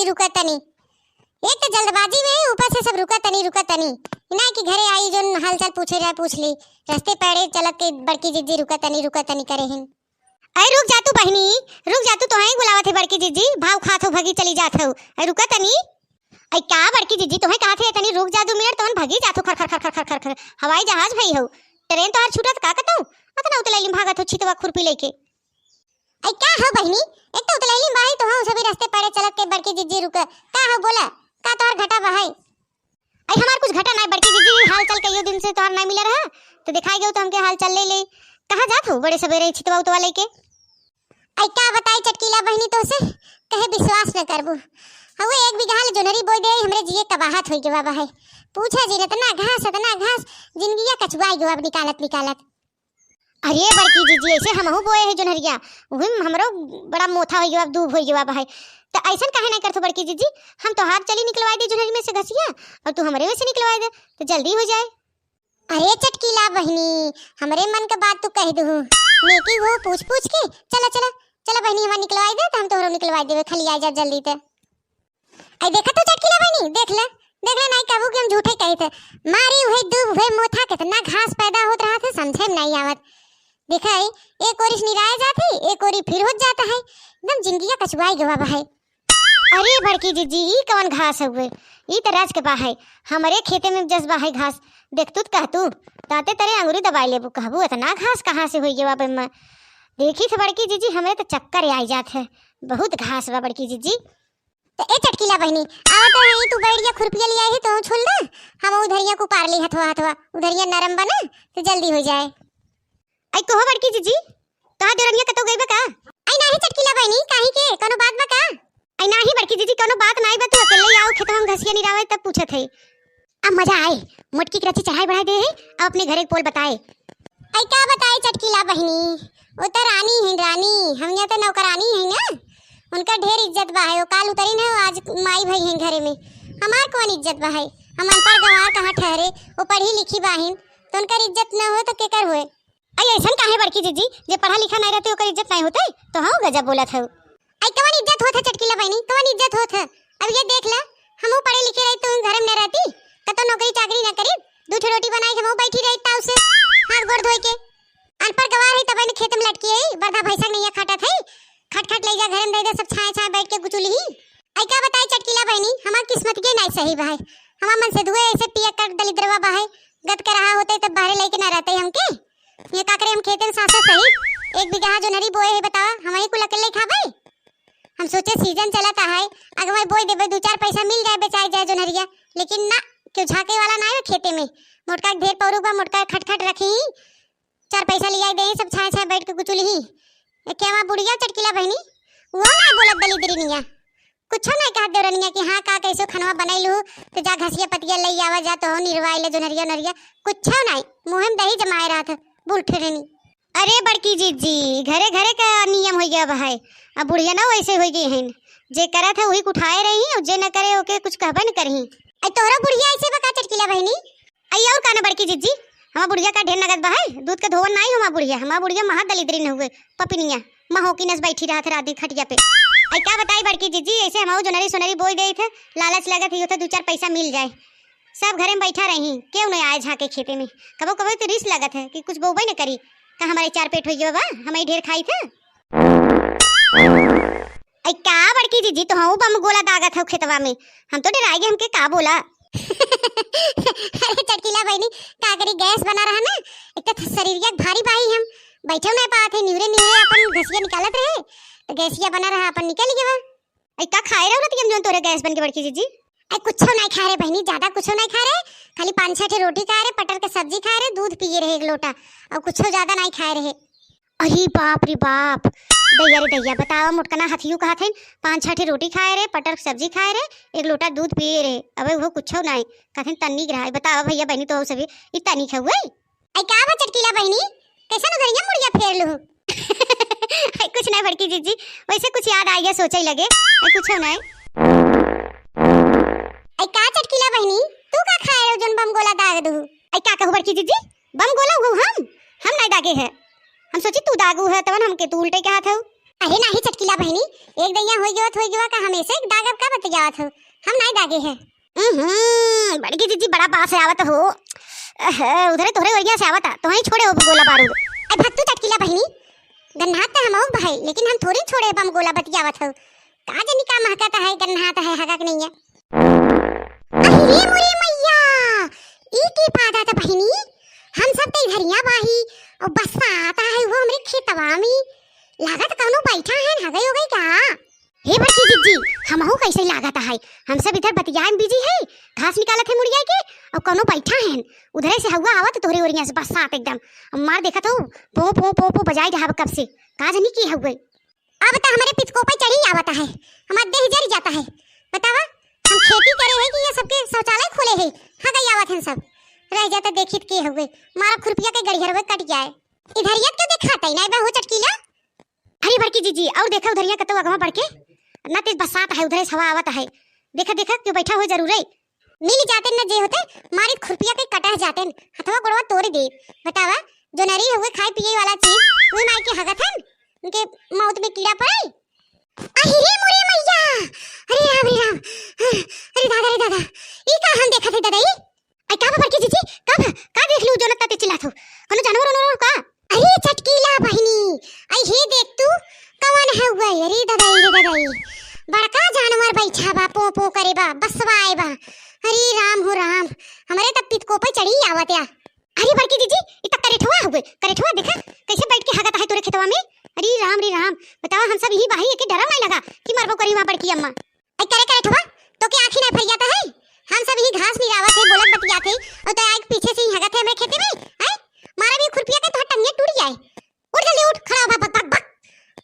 रुका तनी। एक तो जल्दबाजी में है, ऊपर से सब रुका तनी ना कि घरे आई जो हालचाल पूछे रहा पूछ ली। रास्ते पड़े चलत के बड़की जीजी रुका तनी करे हिन। अरे रुक जा तू बहनी, रुक जा तू, तो है बुलावत है बड़की जीजी, भाव खात हो भगी चली जात हो। अरे रुका तनी। अरे का बड़की जीजी तोहे कहा थे तनी रुक जा 2 मिनट, तोहन भगी जात हो खर खर खर खर खर खर। हवाई जहाज भई हो, ट्रेन तो हर छूटत का कतौ अतना उतलैली भागत हो छितवा खुरपी लेके। अरे का हो बहनी, एक तो उतलैली बाई तो हम सभी रास्ते पड़े चलत के बड़की जीजी रुका का हो बोला का तोहर घटा बहाई। अरे हमार कुछ घटा नहीं बड़की जीजी, हाल चाल कईयो दिन से तोहर नहीं मिला रहा तो दिखाई गयो तो हमके हाल चाल ले कहां जात हो बड़े सवेरे छितवा उतवा लेके। आई का बताई चटकीला बहनी तो से कहे विश्वास न करबू। हवे 1 बीघा ले जोनरी बोई दे हमरे जिए तबाहत होई गवा बहाई। पूछा जी इतना घास जिंदगिया कचुआई गवा निकालत। अरे बड़की जीजी ऐसे हमहु बोए है जोनरिया, ओही हमरो बड़ा मोथा होई गवा दूब होई गवा बहाई। तो ऐसा काहे नहीं करथो बड़की जीजी, हम तो हाथ चली निकलवाई दे जोनरी में से घसिया और तू हमरे में से निकलवाई दे तो जल्दी हो जाए। अरे चटकीला बहनी हमरे मन का बात तू कह दू नेकी वो पूछ के चला बहनी हमार निकलवाई दे तो हम तोहरो निकलवाई देवे खाली आ जा जल्दी ते। आई देखा तो चटकीला बहनी देख ले नहीं कहबू कि हम झूठे कहे थे। मारी हुई दूब हुई मोथा कितना घास पैदा होत रहा था समझे में नहीं आवत। देखा है एक ओरिस निराए जाती एक ओरी फिर हो जाता है, एकदम जिंदगिया कचुआई गवा बहाई। अरे बड़की जीजी ई कौन घास हुए, ई त राज के बाहै हमरे खेते में जस बाहै घास देखतू त कहतू ताते तरे अंगूरी दबाई लेबू कहबू इतना घास कहां से होई गवा बे मैं देखी थे बड़की जीजी हमरे तो चक्कर आई जात है बहुत घास बा बड़की जीजी। तो ए चटकीला बहनी आवत है तू बैठिया खुरपिया ले आई है तो छोड़ ना हम उधरिया को पार ली हथवा उधरिया नरम बना तो जल्दी हो जाए। आई को बड़की जीजी तो देरनिया कतो गई बा का। आई नाही चटकीला बहनी काहे के कोनो बात बा का। आई नाही बड़की जीजी कोनो बात नहीं बा, तू अकेले आओ खेत हम घसिया निरावे तब पूछत है। अब मजा आए मोटकी की रची चढ़ाई बढ़ाई दे है अब अपने घरे पोल बताए। आई का बताए चटकीला बहनी वो तो रानी है रानी, हम यहाँ तो नौकरानी है ना, उनका ढेर इज्जत बा है। वो काल उतरी ना आज माई भाई हैं घरे में, हमार कौन इज्जत बा है। हम अनपढ़ गंवार कहाँ ठहरे, वो पढ़ी लिखी बाहिन तो उनका इज्जत न हो तो केकर होए। आई ऐसा काहे बड़की जीजी जे पढ़ा लिखा नहीं रहते ओकर इज्जत नहीं होते तो हाँ गजब बोलत है। आई कौन इज्जत होत है चटकीला बहनी कौन इज्जत होत है। अब ये देख ले हम पढ़े लिखे रही तो घर में न रहती कतो नौकरी चाकरी न करी 2 रोटी बनाई हम बैठी रही ताऊ से हाथ गोड़ धोई के। अनपढ़ गवार है तब खेत में लटकी है बरधा भैंसा नहीं खाटा थे खट ले जा घर में दे दे सब छाए बैठ के गुचुली ही। आई का बताई चटकीला बहनी हमार किस्मत के नहीं सही भाई, हमार मन से धुए ऐसे पिया कर दलिद्रवा बाहे गद कर रहा होते तब बाहर लेके ना रहते हमके। ये का करे हम खेते में सासा सही 1 बीघा जो नरी बोए है बतावा हम ही को अकेले खाबे। हम सोचे सीजन चलता है अगर मैं बोई देबे 2-4 पैसा मिल जाए बेचाई जाए जो नरिया, लेकिन ना क्यों झाके वाला ना है खेते में मोटका ढेर पौरू बा मोटका खटखट रखी 4 पैसा लिया दे सब छाए बैठ के गुचुली ही। केवा बुढ़िया चटकीला बहनी वो ना बोलत दलिद्रीनिया कुछ नहीं कह देरनिया कि हां का कैसे खनवा बनैलू तो जा घसिया पतिया ले आवा जा तो निर्वाई ले जो नरिया कुछ नहीं मुंह में दही जमाए रहा था बुलठरेनी। अरे बड़की जीजी घरे घरे का नियम हो गया भाई, अब बुढ़िया ना वैसे हो गई है जे करा था वही उठाए रही और जे न करे ओके कुछ कहबा न करही। आई तोहरा बुढ़िया ऐसे बका चटकीला बहनी। आई और काना बड़की जीजी हमार बुढ़िया का ढेर नगद बहाई दूध के धोवन नहीं हमार बुढ़िया महा दलिद्री न हुए पपिनिया महो की नस बैठी रहा था रात दिन खटिया पे। आई क्या बताई बड़की जीजी ऐसे हम जोनरी सोनरी बोई गई थे लालच लगा थी तो 2-4 पैसा मिल जाए सब घरे में बैठा रही क्यों नहीं आए झाके खेते में कबो तो रिस्क लगत है कि कुछ बोबे न करी का हमारे 4 पेट हो गया बा हमारी ढेर खाई था। आई का बड़की जीजी तो हम बम गोला दागा था खेतवा में हम तो डराए गए हमके का बोला। अरे चटकीला बहनी का करी गैस बना रहा ना एक तो शरीरिया भारी बाही हम बैठे नहीं पाते निवरे अपन घसिया निकालत रहे तो गैसिया बना रहा अपन निकल गया। आई का खाए रहो हम जो तोरे गैस बन के बड़की जीजी। आई कुछ नहीं खा रहे बहनी ज्यादा कुछ नहीं खा रहे खाली 5-6 रोटी खा रहे पटर के सब्जी खा रहे दूध पिए रहे 1 लोटा और कुछ ज्यादा नहीं खा रहे। अरे बाप रे बाप दैया रे दैया बतावा मुटकना हथियू कहा थे 5-6 रोटी खाए रहे पटर सब्जी खाए रहे 1 लोटा दूध पिए रहे अबे वो कुछ नहीं कहते तन्नी ग्रह बतावा भैया बहनी तो सभी इतना नहीं खाऊ। आई का बा चटकीला बहनी कैसा नजरिया मुड़िया फेर लू। कुछ नहीं बड़की जीजी वैसे कुछ याद आ गया सोचे लगे कुछ नहीं। आई का चटकीला बहनी तू का खाए रहो जन बम गोला दाग दू। आई का कहू बड़की जीजी बम गोला हूँ हम नहीं दागे है हम सोची तू दागू है तवन हमके तू उल्टे कहा था अरे नाही चटकीला बहनी, एक दैया होई गयो का हमेशा एक दागब का बतियावत हो, हम नहीं दागे हैं। बड़की जीजी बड़ा पास से आवत हो, उधरे तोरे ओरिया से आवता तो ही छोड़े हो गोला बारूद। अरे भत्तू चटकीला बहनी, गन्नात तो हम भाई लेकिन हम थोड़ी छोड़े बम गोला बतियावत हो, का जनी का महकता है गन्नात है हगक नहीं है। अरे मोरे मैया, ई की पादा था बहनी, हम सब ते घरिया बाही और बस्सा आता है वो हमरे खेतवा में, लागत कौनो बैठा है हगई हो गई का। हे बड़की जिज्जी, हमहू कैसे लागत है, हम सब इधर बतियाए में बिजी है, घास निकालत है मुड़िया के और कौनो बैठा है उधरे से हवा आवत तोरे ओरिया से बरसात एकदम। मार देखत हो पो पो पो पो बजाई रहा कब से, का जनी की हुए। अब त हमरे पिचको पे चढ़ी आवत है, हमार देह जर जाता है। बतावा हम खेती करे है कि ये सबके शौचालय खोले है, हां गई आवत हैं सब, रह जाता देखित के हुए, मारा खुरपिया के गड़ियरवे कट जाए। इधरिया क्यों दिखाता ही नहीं बा हो चटकीला। अरे बड़की जीजी और देखा उधरिया कतो अगवा बढ़ के ना तेज बरसात है, उधर हवा आवत है, देखा देखा क्यों बैठा हो जरूर है। मिल जाते न जे होते मारी खुरपिया के कटा जाते हथवा गोड़वा तोड़ दे। बतावा जो नरी हुए खाए पिए वाला चीज वो माई के हगत है, उनके मौत में कीड़ा पड़े। अरे मोरे मैया, अरे राम रे राम, अरे दादा ई का हम देखत है दादाई। आई का बड़की जीजी कब का देख लू जो नत्ता ते चिल्लात हो, कोनो जानवर ओनवर का। अरे चटकीला बहनी, आई हे देख तू कौन है हुआ। अरे दादाई बड़का जानवर बैठा बा पो पो करे बा बसवा आए बा। अरे राम हो राम, हमारे तब पितको पे चढ़ी आवत या। अरे बड़की जीजी इतना करेठवा हुए, करेठवा देखा कैसे बैठ के हगत है तोरे खेतवा में। अरे राम रे राम, बतावा हम सब यही बाही के डरम नहीं लगा कि मरबो करी वहां बड़की अम्मा। आई करे करेठवा तो क्या आंखें नहीं फरियाता है, हम सब यही घास निरावत है बोलत बतियात है और तो आग पीछे से ही हगत है हमरे खेते में। आई मारा भी खुरपिया के तो टंगे टूट जाए। उठ जल्दी उठ, खड़ा हो भग भग।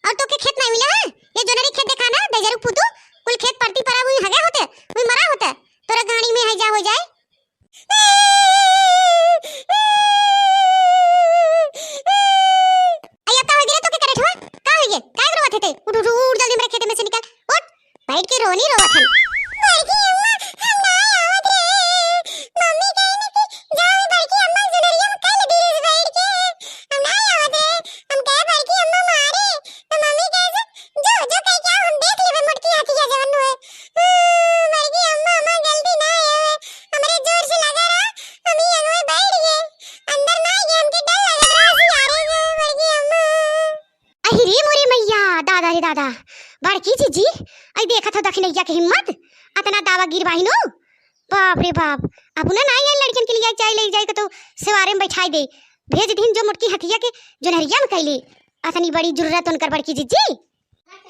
और तो के खेत नहीं मिला है, ये जोनरी खेत देखा ना देजरू पुतू कुल खेत परती परा हुई हगे होते हुई मरा होता तोरा गाड़ी में है जा हो जाए। अया का हो गया तो के करे ठवा का हो गया काय रोवत थे। उठ उठ उठ जल्दी मेरे खेत में से निकल, उठ बैठ के रोनी रोवत है। बड़की अम्मा हम ना आवत रे, मम्मी कहने की जाओ बड़की अम्मा जोनरिया में काय लगी रे बैठ के, हम ना आवत रे, हम कहे बड़की अम्मा मारे तो मम्मी कहे जो जो कह क्या हम देख लेबे मुटकी हाथिया जवन होए। बड़की अम्मा अम्मा जल्दी ना आए, हमरे जोर से लगा रहा हम ही अगवे बैठ गए, अंदर ना गए हमके डर लग रहा है यारे बड़की अम्मा। अरे मोरे मैया, दादा रे दादा, बड़की जीजी आई देखत हो दखनैया के हिम्मत अतना दावा गिरवाही नो, बाप रे बाप। अब ना आई लड़कन के लिए चाय ले जाए तो सवारे में बैठाई दे, भेज दिन जो मुटकी हथिया के जोनहरिया में कैली अतनी बड़ी जरूरत उनकर बड़की जीजी।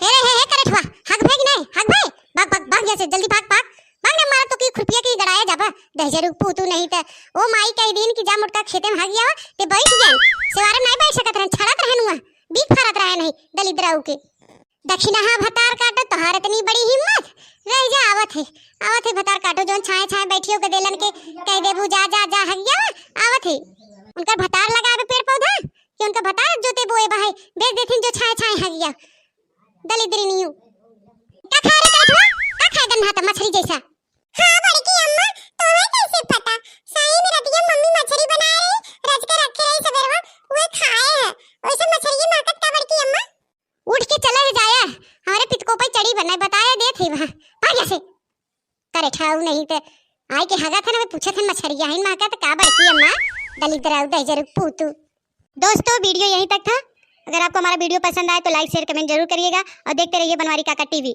हे करेठवा हग भाग नहीं हग भाग, भाग भाग जैसे जल्दी भाग भाग भाग ना, मारा तो की खुरपिया की गड़ाया जाबा दहजरू पूतू नहीं त ओ माई कई दिन की जा मुटका खेते में हग गया ते बैठ गया सवारे नहीं बैठ सकत रहन, छड़त रहनुआ बीक फरत रहे नहीं दलिद्राऊ के। दक्षिणा भतार काटो तोहार इतनी बड़ी हिम्मत, रह जा आवत है भतार काटो जोन छाए छाए बैठियो के देलन के कह देबू जा जा जा हग गया आवत है। उनका भतार लगावे पेड़ पौधा कि उनका भतार जोते बोए बहाई बेच देथिन जो छाए छाए हग गया दलिद्री नीयू। का खा रे कठवा का खाए गन्ना त मछली जैसा। हां बड़की अम्मा तोहे कैसे पता, सही में रतिया मम्मी मछली बनाए रच के रखे रही सवेरवा वो खाए है, वैसे मछली माकत का बड़की अम्मा। उठ के चला है जाया, हमारे पितको पे चढ़ी बना बताया दे थी वहां भाग ऐसे करे ठाऊ नहीं ते आई के हगा था ना पूछे थे मछरिया है माकत का बड़की अम्मा दलिद्राऊ दहजरू पूतू। दोस्तों वीडियो यहीं तक था, अगर आपको हमारा वीडियो पसंद आए तो लाइक शेयर कमेंट जरूर करिएगा और देखते रहिए बनवारी काका टीवी।